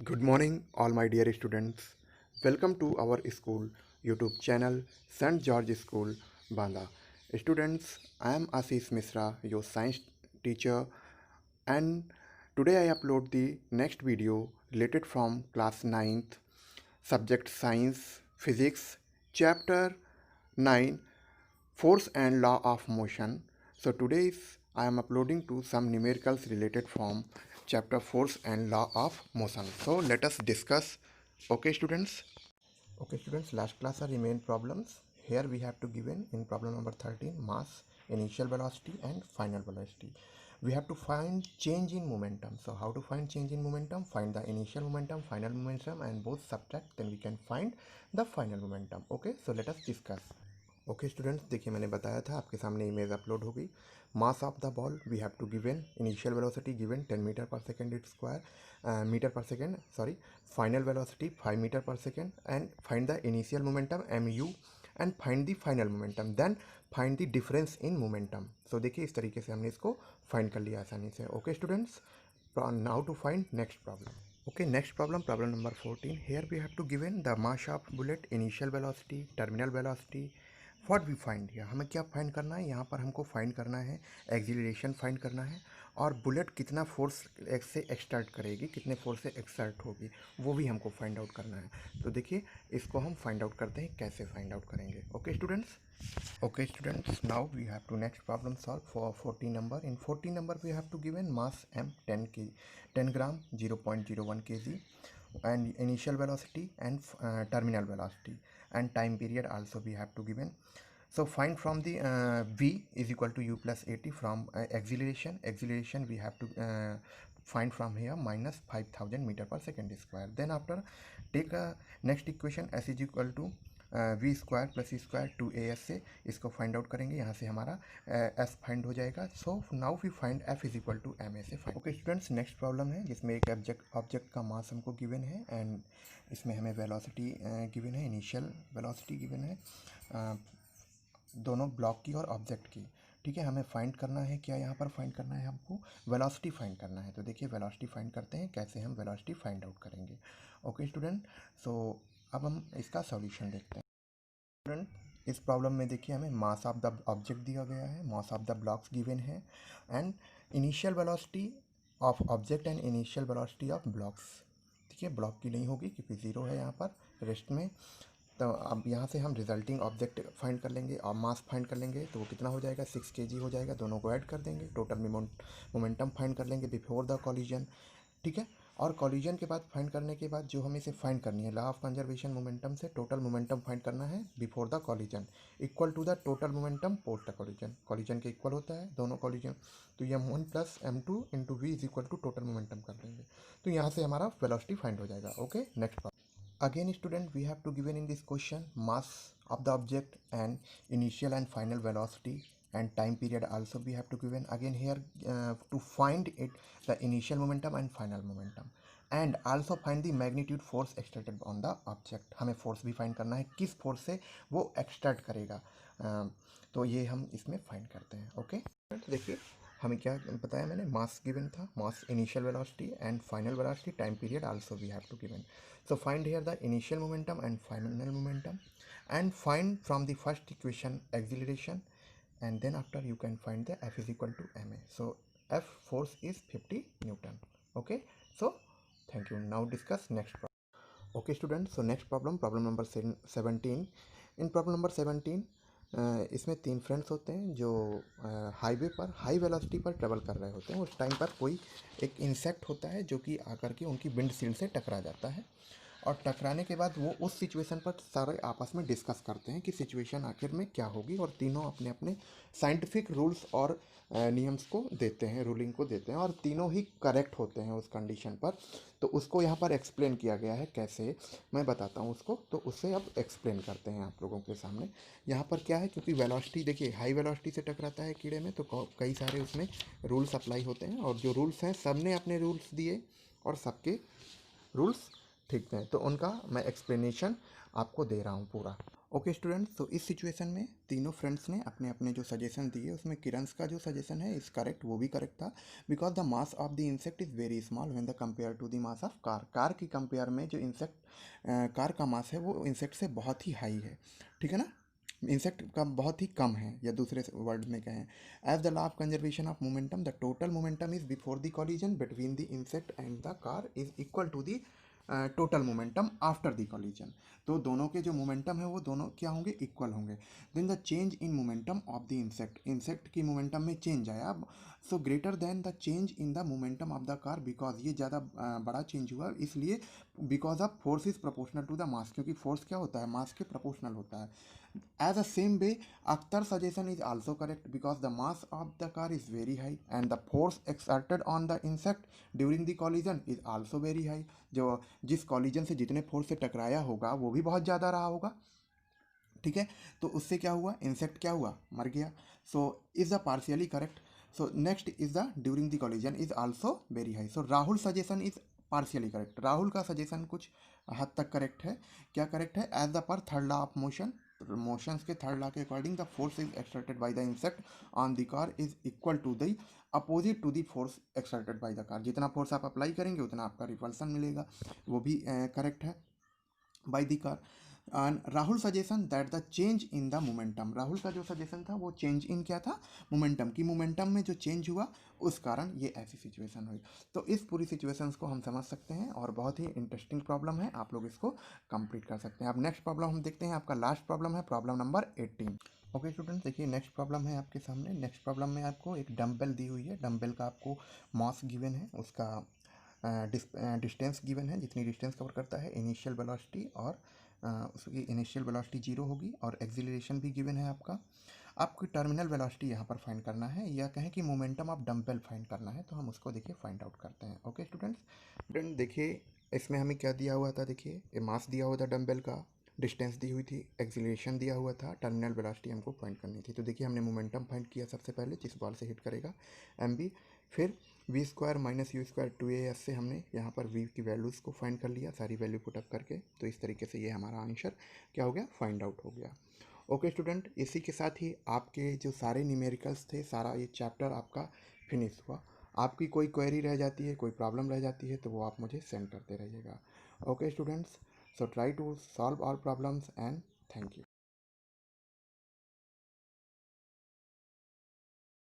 Good morning, all my dear students. Welcome to our school YouTube channel, St. George School, Banda. Students, I am Ashish Misra, your science teacher, and today I upload the next video related from class 9th, subject science, physics, chapter 9, force and law of motion. So today I am uploading to some numericals related from chapter force and law of motion. So let us discuss. Okay students. Okay students, last class are remain problems. Here we have to given in problem number 13 mass, initial velocity and final velocity. We have to find change in momentum. So how to find change in momentum? Find the initial momentum, final momentum and both subtract, then we can find the final momentum. Okay, so let us discuss. Okay students, देखिए मैंने बताया था, आपके सामने image upload होगी. Mass of the ball we have to given initial velocity given 10 metre पर second it square metre पर second sorry. Final velocity 5 metre पर second and find the initial momentum m u and find the final momentum, then find the difference in momentum. So देखिए इस तरीके से हमने इसको find कर लिया आसानी से. Okay students, now to find next problem. Okay, next problem number 14. Here we have to given the mass of bullet, initial velocity, terminal velocity. What we find here, हमें क्या फाइंड करना है? यहाँ पर हमको फाइंड करना है एक्सीलरेशन फाइंड करना है, और बुलेट कितना फोर्स से एक्सर्ट करेगी, कितने फोर्स से एक्सर्ट होगी, वो भी हमको फाइंड आउट करना है. तो देखिए इसको हम फाइंड आउट करते हैं, कैसे फाइंड आउट करेंगे. Okay students. Okay students, now we have to next problem solve for 14 number. In 14 number we have to given mass m 10 k 10 gram 0.01 kg and initial velocity and terminal velocity and time period also we have to given. So find from the v is equal to u plus 80 from acceleration we have to find from here minus 5000 meter per second square. Then after take a next equation s is equal to V square plus C square 2as से इसको find out करेंगे. यहाँ से हमारा S find हो जाएगा. So now we find f is equal to m a से find. Okay students, next problem है जिसमें एक ऑब्जेक्ट का मास हमको गिवन है एंड इसमें हमें वेलोसिटी गिवन है, इनिशियल वेलोसिटी गिवन है दोनों ब्लॉक की और ऑब्जेक्ट की. ठीक है, हमें फाइंड करना है क्या, यहाँ पर फाइंड करना है हमको वेलोसिटी फाइंड करना है. तो देखिए वेलोसिटी फाइंड करते हैं, कैसे हम वेलोसिटी फाइंड आउट करेंगे. ओके स्टूडेंट, सो अब हम इसका सॉल्यूशन देखते हैं. स्टूडेंट, इस प्रॉब्लम में देखिए हमें मास ऑफ द ऑब्जेक्ट दिया गया है, mass of the blocks given है and initial velocity of object and initial velocity of blocks. ठीक है, ब्लॉक की नहीं होगी क्योंकि ज़ीरो है यहाँ पर रेस्ट में. तो अब यहाँ से हम रिजल्टिंग ऑब्जेक्ट फाइंड कर लेंगे और मास फाइंड कर लेंगे. तो वो कितना हो जाएगा, 6 kg हो जाएगा. दोनों को ऐड कर देंगे, टोटल मोमेंटम फाइंड कर लेंगे बिफोर द कॉलिजन. ठीक है, और कॉलिजन के बाद फाइंड करने के बाद जो हमें इसे फाइंड करनी है, लॉ ऑफ कंजर्वेशन मोमेंटम से टोटल मोमेंटम फाइंड करना है before the collision equal to the total momentum post the collision. Collision के इक्वल होता है दोनों कॉलिजन. तो m1 plus m2 into V is equal to total momentum कर देंगे. तो यहाँ से हमारा वेलोसिटी फाइंड हो जाएगा. Okay, next. Again student, we have to given in this question mass of the object and initial and final velocity and time period also we have to given. Again here to find it the initial momentum and final momentum and also find the magnitude force exerted on the object. हमें force भी find करना है, किस force से वो exert करेगा. तो ये हम इसमें find करते हैं. ओके, देखिए हमें क्या बताया मैंने, मास गिवन था, mass initial velocity and final velocity, time period also we have to given. So find here the initial momentum and final momentum and find from the first equation acceleration and then after you can find the F is equal to ma. So F force is 50 Newton. Okay, so thank you. Now discuss next problem. Okay students, so next problem number 17. In problem number 17 इसमें 3 friends होते हैं जो highway पर high velocity पर travel कर रहे होते हैं. उस टाइम पर कोई एक इंसेक्ट होता है जो कि आकर के उनकी विंडशील्ड से टकरा जाता है और टकराने के बाद वो उस सिचुएशन पर सारे आपस में डिस्कस करते हैं कि सिचुएशन आखिर में क्या होगी, और तीनों अपने अपने साइंटिफिक रूल्स और नियम्स को देते हैं, रूलिंग को देते हैं, और तीनों ही करेक्ट होते हैं उस कंडीशन पर. तो उसको यहाँ पर एक्सप्लेन किया गया है, कैसे मैं बताता हूँ उसको. तो उससे अब एक्सप्लेन करते हैं आप लोगों के सामने. यहाँ पर क्या है, क्योंकि वेलोसिटी देखिए हाई वेलोसिटी से टकराता है कीड़े में, तो कई सारे उसमें रूल्स अप्लाई होते हैं, और जो रूल्स हैं सब ने अपने रूल्स दिए और सबके रूल्स ठीक है, तो उनका मैं एक्सप्लेनेशन आपको दे रहा हूँ पूरा। ओके स्टूडेंट्स, तो इस सिचुएशन में तीनों फ्रेंड्स ने अपने अपने जो सजेशन दिए, उसमें किरण्स का जो सजेशन है इस करेक्ट, वो भी करेक्ट था। Because the mass of the insect is very small when the compare to the mass of car. Car की कंपेयर में जो इंसेक्ट कार का मास है वो इंसेक्ट से बहुत ही हाई है, ठीक है ना। इंसेक्ट का बहुत ही कम है, या दूसरे वर्ड में कहें, as the law of conservation of momentum the total momentum is before the collision between the insect and the car is equal to the total momentum after the collision. तो दोनों के जो मोमेंटम है वो दोनों क्या होंगे, इक्वल होंगे। Then the change in momentum of the insect, insect की मोमेंटम में चेंज आया, अब so greater than the change in the momentum of the car, because ये ज़्यादा बड़ा चेंज हुआ इसलिए, because of force is proportional to the mass, क्योंकि फोर्स क्या होता है, मास के प्रोपोर्शनल होता है। As the same way, Akhtar's suggestion is also correct because the mass of the car is very high and the force exerted on the insect during the collision is also very high. जो जिस collision से जितने force से टकराया होगा वो भी बहुत ज़्यादा रहा होगा, ठीक है। तो उससे क्या हुआ, इंसेक्ट क्या हुआ, मर गया। So is the partially correct. So next is the during the collision is also very high. So Rahul suggestion is partially correct. Rahul का सजेशन कुछ हद तक करेक्ट है। क्या करेक्ट है, as the per third law of motion, मोशंस के third law के according the force is exerted by the insect on the car is equal to the opposite to the force exerted by the car. जितना force आप apply करेंगे उतना आपका repulsion मिलेगा, वो भी करेक्ट है by the car. And Rahul suggestion that the change in the momentum, Rahul का जो सजेशन था वो चेंज इन क्या था, मोमेंटम की, मोमेंटम में जो चेंज हुआ उस कारण ये ऐसी सिचुएशन हुई। तो इस पूरी सिचुएशंस को हम समझ सकते हैं और बहुत ही इंटरेस्टिंग प्रॉब्लम है, आप लोग इसको कंप्लीट कर सकते हैं। अब नेक्स्ट प्रॉब्लम हम देखते हैं, आपका लास्ट प्रॉब्लम है प्रॉब्लम नंबर 18। ओके स्टूडेंट्स, देखिए नेक्स्ट प्रॉब्लम है आपके सामने। नेक्स्ट प्रॉब्लम में आपको एक डंबल दी हुई है, डंबल का आपको मास गिवन है, उसका डिस्टेंस गिवन है, जितनी डिस्टेंस कवर करता है, इनिशियल वेलोसिटी, और उसकी इनिशियल वेलोसिटी 0 होगी, और एक्सीलरेशन भी गिवन है आपका। आपकी टर्मिनल वेलोसिटी यहाँ पर फाइंड करना है, या कहें कि मोमेंटम ऑफ डंबल फाइंड करना है, तो हम उसको देखिए फाइंड आउट करते हैं। ओके स्टूडेंट्स, देखिए इसमें हमें क्या दिया हुआ था, देखिए ये मास दिया हुआ था डंबल का, डिस्टेंस दी हुई थी, एक्सीलरेशन दिया हुआ था, टर्मिनल वेलोसिटी हमको फाइंड करनी थी। तो देखिए हमने मोमेंटम फाइंड किया सबसे पहले, जिस बॉल से हिट करेगा एम, फिर V square minus U square 2as से हमने यहाँ पर v की वैल्यूज़ को फाइंड कर लिया, सारी वैल्यू पुटअप करके। तो इस तरीके से ये हमारा आंसर क्या हो गया, फाइंड आउट हो गया। ओके स्टूडेंट, इसी के साथ ही आपके जो सारे न्यूमेरिकल्स थे, सारा ये चैप्टर आपका फिनिश हुआ। आपकी कोई क्वेरी रह जाती है, कोई प्रॉब्लम रह जाती है, तो वो आप मुझे सेंड करते रहिएगा। Okay students, so try to solve all problems and thank you.